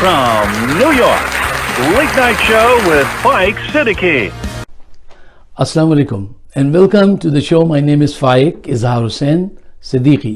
from New York, Late Night Show with Faik Siddiqui. Assalamu alaikum and welcome to the show. My name is Faik Izhar Hussain Siddiqui.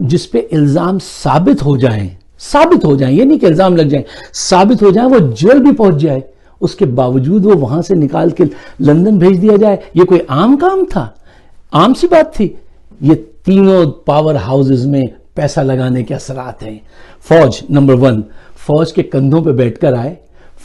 جس پہ الزام ثابت ہو جائیں، یہ نہیں کہ الزام لگ جائیں، ثابت ہو جائیں، وہ جیل بھی پہنچ جائے، اس کے باوجود وہ وہاں سے نکال کے لندن بھیج دیا جائے، یہ کوئی عام کام تھا؟ عام سی بات تھی؟ یہ تینوں پاور ہاؤسز میں پیسہ لگانے کے اثرات ہیں۔ فوج نمبر 1 فوج کے کندھوں پہ بیٹھ کر آئے،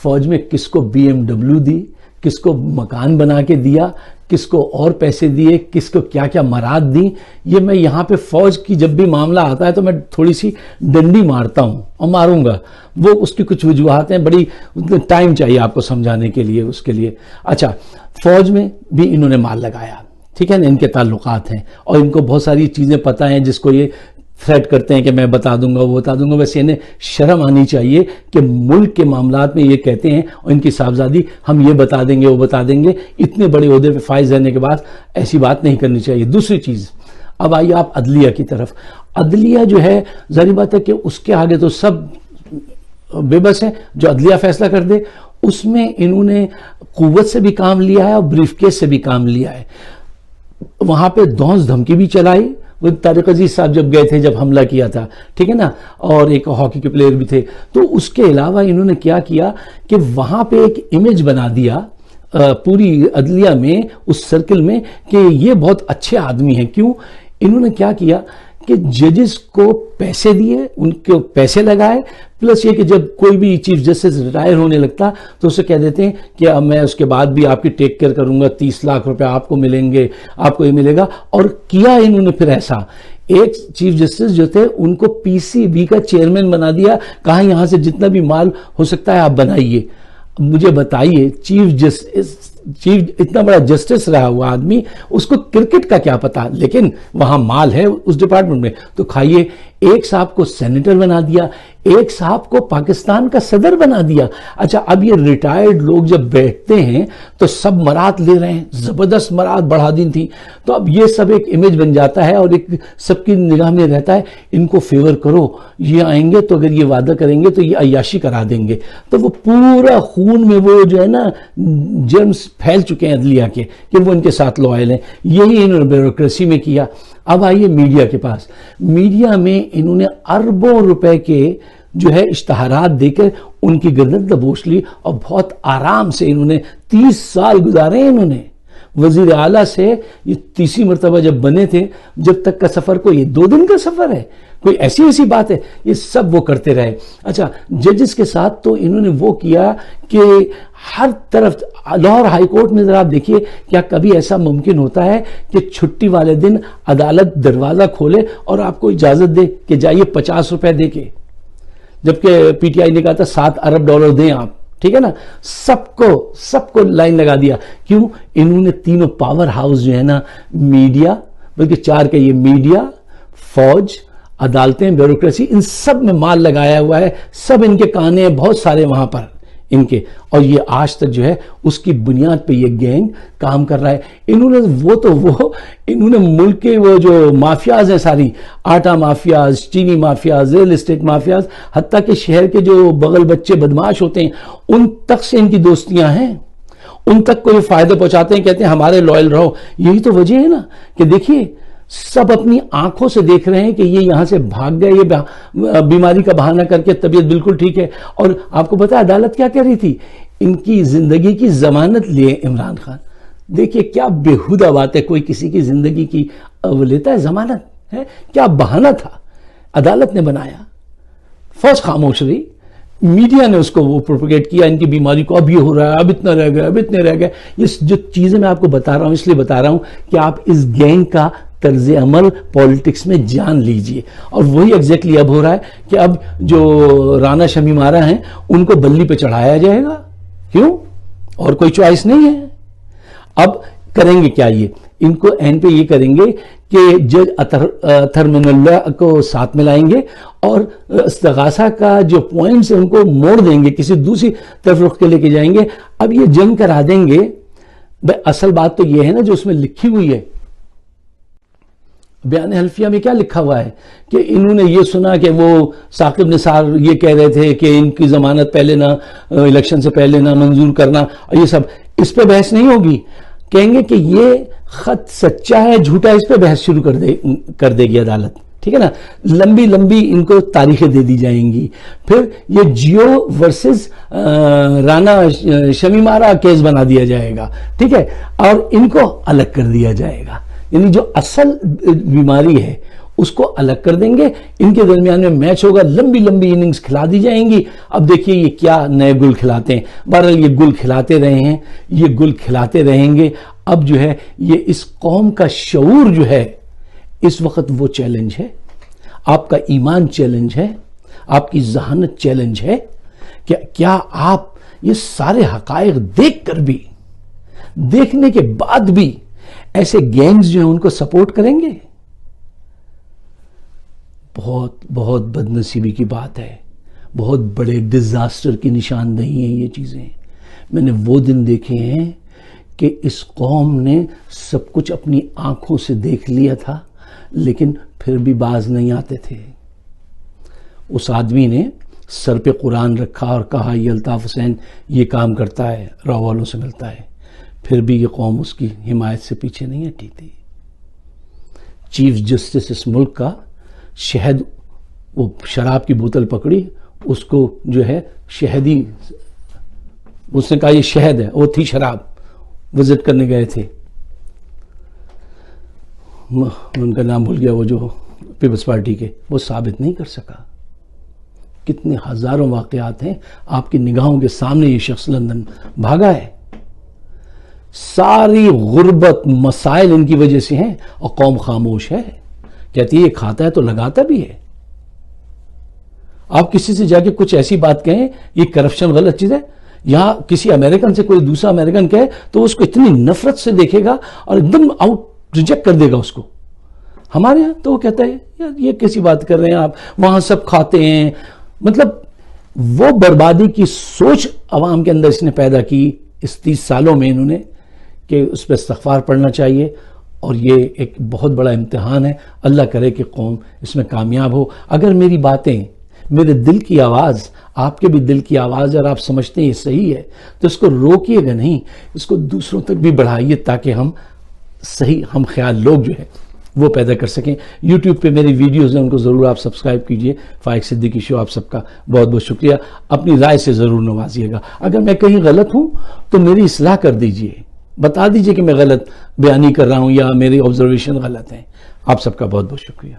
فوج میں کس کو BMW دی، کس کو مکان بنا کے دیا، کس کو اور پیسے دیے، کس کو کیا کیا مراد دیں، یہ میں یہاں پہ فوج کی جب بھی معاملہ آتا ہے تو میں تھوڑی سی ڈنڈی مارتا ہوں اور ماروں گا، وہ اس کی کچھ وجوہات ہیں، بڑی ٹائم چاہیے آپ کو سمجھانے کے لیے اس کے لیے۔ اچھا، فوج میں بھی انہوں نے مال لگایا، ٹھیک ہے نا، ان کے تعلقات ہیں اور ان کو بہت ساری چیزیں پتہ ہیں جس کو یہ تھریٹ کرتے ہیں کہ میں بتا دوں گا، وہ بتا دوں گا۔ ویسے انہیں شرم آنی چاہیے کہ ملک کے معاملات میں یہ کہتے ہیں اور ان کی صاحبزادی ہم یہ بتا دیں گے وہ بتا دیں گے، اتنے بڑے عہدے پہ فائز رہنے کے بعد ایسی بات نہیں کرنی چاہیے۔ دوسری چیز، اب آئیے آپ عدلیہ کی طرف۔ عدلیہ جو ہے ظاہر بات ہے کہ اس کے آگے تو سب بے بس ہیں، جو عدلیہ فیصلہ کر دے۔ اس میں انہوں نے قوت سے بھی کام لیا ہے اور بریف کیس سے بھی کام لیا ہے۔ وہاں پہ دھونس دھمکی بھی چلائی، وہ طارق عزیز صاحب جب گئے تھے، جب حملہ کیا تھا، ٹھیک ہے نا، اور ایک ہاکی کے پلیئر بھی تھے۔ تو اس کے علاوہ انہوں نے کیا کیا کہ وہاں پہ ایک امیج بنا دیا پوری عدلیہ میں، اس سرکل میں، کہ یہ بہت اچھے آدمی ہیں۔ کیوں؟ انہوں نے کیا کیا کہ ججز کو پیسے دیے، ان کو پیسے لگائے، پلس یہ کہ جب کوئی بھی چیف جسٹس ریٹائر ہونے لگتا تو اسے کہہ دیتے ہیں کہ اب میں اس کے بعد بھی آپ کی ٹیک کیئر کروں گا، 30 لاکھ روپے آپ کو ملیں گے، آپ کو یہ ملے گا۔ اور کیا انہوں نے پھر ایسا، ایک چیف جسٹس جو تھے ان کو PCB کا چیئرمین بنا دیا، کہا یہاں سے جتنا بھی مال ہو سکتا ہے آپ بنائیے۔ مجھے بتائیے، چیف اتنا بڑا جسٹس رہا ہوا آدمی، اس کو کرکٹ کا کیا پتا، لیکن وہاں مال ہے اس ڈپارٹمنٹ میں تو کھائیے۔ ایک صاحب کو سینیٹر بنا دیا، ایک صاحب کو پاکستان کا صدر بنا دیا۔ اچھا، اب یہ ریٹائرڈ لوگ جب بیٹھتے ہیں تو سب مراد لے رہے ہیں، زبردست مراد بڑھا دی تھی، تو اب یہ سب ایک امیج بن جاتا ہے اور ایک سب کی نگاہ میں رہتا ہے ان کو فیور کرو، یہ آئیں گے تو اگر یہ وعدہ کریں گے تو یہ عیاشی کرا دیں گے، تو وہ پورا خون میں وہ جو ہے نا جرمز پھیل چکے ہیں عدلیہ کے کہ وہ ان کے ساتھ لوائل ہیں۔ یہی انہوں نے بیوروکریسی میں کیا۔ اب آئیے میڈیا کے پاس۔ میڈیا میں انہوں نے اربوں روپے کے جو ہے اشتہارات دے کر ان کی گردن دبوچ لی اور بہت آرام سے انہوں نے 30 سال گزارے ہیں۔ انہوں نے وزیر اعلیٰ سے یہ 30 مرتبہ جب بنے تھے، جب تک کا سفر کوئی 2 دن کا سفر ہے، کوئی ایسی بات ہے، یہ سب وہ کرتے رہے۔ اچھا، ججز کے ساتھ تو انہوں نے وہ کیا کہ ہر طرف لاہور ہائی کورٹ میں ذرا آپ دیکھیے، کیا کبھی ایسا ممکن ہوتا ہے کہ چھٹی والے دن عدالت دروازہ کھولے اور آپ کو اجازت دے کہ جائیے 50 روپے دے کے، جبکہ PTI نے کہا تھا $7 ارب دیں آپ، ٹھیک ہے نا، سب کو لائن لگا دیا۔ کیوں؟ انہوں نے تینوں پاور ہاؤس جو ہے نا، میڈیا، بلکہ 4 کا، یہ میڈیا، فوج، عدالتیں، بیوروکریسی، ان سب میں مال لگایا ہوا ہے، سب ان کے کانے ہیں بہت سارے وہاں پر ان کے، اور یہ آج تک جو ہے اس کی بنیاد پہ یہ گینگ کام کر رہا ہے۔ انہوں نے ملک کے وہ جو مافیاز ہیں، ساری آٹا مافیاز، چینی مافیاز، ریل اسٹیٹ مافیاز، حتیٰ کہ شہر کے جو بغل بچے بدماش ہوتے ہیں ان تک سے ان کی دوستیاں ہیں، ان تک کو یہ فائدہ پہنچاتے ہیں، کہتے ہیں ہمارے لوئل رہو۔ یہی تو وجہ ہے نا کہ دیکھیے سب اپنی آنکھوں سے دیکھ رہے ہیں کہ یہ یہاں سے بھاگ گئے، یہ بیماری کا بہانہ کر کے، طبیعت بالکل ٹھیک ہے۔ اور آپ کو پتا ہے عدالت کیا کہہ رہی تھی؟ ان کی زندگی کی ضمانت لیے عمران خان۔ دیکھیے کیا بےہودہ بات ہے، کوئی کسی کی زندگی کی وہ لیتا ہے ضمانت ہے؟ کیا بہانہ تھا عدالت نے بنایا، فوج خاموش رہی، میڈیا نے اس کو وہ پروپیگیٹ کیا، ان کی بیماری کو اب یہ ہو رہا ہے، اب اتنا رہ گیا، اب اتنے رہ گئے۔ یہ جو چیزیں میں آپ کو بتا رہا ہوں اس لیے بتا رہا ہوں کہ آپ اس گینگ کا طرز عمل پولیٹکس میں جان لیجئے، اور وہی ایگزیکٹلی اب ہو رہا ہے کہ اب جو رانا شمیمارا ہیں ان کو بلی پہ چڑھایا جائے گا۔ کیوں؟ اور کوئی چوائس نہیں ہے۔ اب کریں گے کیا؟ یہ ان کو اینڈ پہ یہ کریں گے کہ جج اطہر من اللہ کو ساتھ میں لائیں گے اور استغاثہ کا جو پوائنٹس ہیں ان کو موڑ دیں گے، کسی دوسری طرف رخ کے لے کے جائیں گے۔ اب یہ جنگ کرا دیں گے۔ اصل بات تو یہ ہے نا جو اس میں لکھی ہوئی ہے، بیان حلفیہ میں کیا لکھا ہوا ہے کہ انہوں نے یہ سنا کہ وہ ثاقب نثار یہ کہہ رہے تھے کہ ان کی ضمانت پہلے نہ، الیکشن سے پہلے نہ منظور کرنا، اور یہ سب اس پہ بحث نہیں ہوگی۔ کہیں گے کہ یہ خط سچا ہے جھوٹا، اس پہ بحث شروع کر دے گی عدالت، ٹھیک ہے نا, لمبی لمبی ان کو تاریخیں دے دی جائیں گی. پھر یہ جیو ورسز رانا شمیمارا کیس بنا دیا جائے گا, ٹھیک ہے, اور ان کو الگ کر دیا جائے گا. یعنی جو اصل بیماری ہے اس کو الگ کر دیں گے, ان کے درمیان میں میچ ہوگا, لمبی لمبی اننگز کھلا دی جائیں گی. اب دیکھیے یہ کیا نئے گل کھلاتے ہیں. بہرحال یہ گل کھلاتے رہے ہیں, یہ گل کھلاتے رہیں گے. اب جو ہے یہ اس قوم کا شعور جو ہے اس وقت وہ چیلنج ہے, آپ کا ایمان چیلنج ہے, آپ کی ذہانت چیلنج ہے کہ کیا آپ یہ سارے حقائق دیکھ کر بھی, دیکھنے کے بعد بھی ایسے گینگز جو ہیں ان کو سپورٹ کریں گے؟ بہت بہت بدنصیبی کی بات ہے, بہت بڑے ڈیزاسٹر کی نشاندہی ہیں یہ چیزیں. میں نے وہ دن دیکھے ہیں کہ اس قوم نے سب کچھ اپنی آنکھوں سے دیکھ لیا تھا لیکن پھر بھی باز نہیں آتے تھے. اس آدمی نے سر پہ قرآن رکھا اور کہا یہ الطاف حسین یہ کام کرتا ہے, راہ والوں سے ملتا ہے, پھر بھی یہ قوم اس کی حمایت سے پیچھے نہیں ہٹی تھی. چیف جسٹس اس ملک کا شہد, وہ شراب کی بوتل پکڑی, اس کو جو ہے شہدی, اس نے کہا یہ شہد ہے, وہ تھی شراب, وزٹ کرنے گئے تھے, ان کا نام بھول گیا, وہ جو پیپلز پارٹی کے, وہ ثابت نہیں کر سکا. کتنے ہزاروں واقعات ہیں آپ کی نگاہوں کے سامنے. یہ شخص لندن بھاگا ہے. ساری غربت مسائل ان کی وجہ سے ہیں اور قوم خاموش ہے. کہتی ہے یہ کھاتا ہے تو لگاتا بھی ہے. آپ کسی سے جا کے کچھ ایسی بات کہیں یہ کرپشن غلط چیز ہے, یہاں کسی امریکن سے کوئی دوسرا امریکن کہے تو اس کو اتنی نفرت سے دیکھے گا اور ایک دم آؤٹ ریجیکٹ کر دے گا اس کو. ہمارے ہاں تو وہ کہتا ہے یار یہ کیسی بات کر رہے ہیں آپ, وہاں سب کھاتے ہیں. مطلب وہ بربادی کی سوچ عوام کے اندر اس نے پیدا کی اس 30 سالوں میں انہوں نے, کہ اس پہ استغفار پڑھنا چاہیے. اور یہ ایک بہت بڑا امتحان ہے, اللہ کرے کہ قوم اس میں کامیاب ہو. اگر میری باتیں, میرے دل کی آواز آپ کے بھی دل کی آواز ہے اور آپ سمجھتے ہیں یہ صحیح ہے تو اس کو روکیے گا نہیں, اس کو دوسروں تک بھی بڑھائیے تاکہ ہم صحیح ہم خیال لوگ جو ہے وہ پیدا کر سکیں. یوٹیوب پہ میری ویڈیوز ہیں ان کو ضرور آپ سبسکرائب کیجئے. فائق صدیقی شو. آپ سب کا بہت بہت شکریہ. اپنی رائے سے ضرور نوازیے گا. اگر میں کہیں غلط ہوں تو میری اصلاح کر دیجئے, بتا دیجئے کہ میں غلط بیانی کر رہا ہوں یا میری آبزرویشن غلط ہیں. آپ سب کا بہت بہت شکریہ.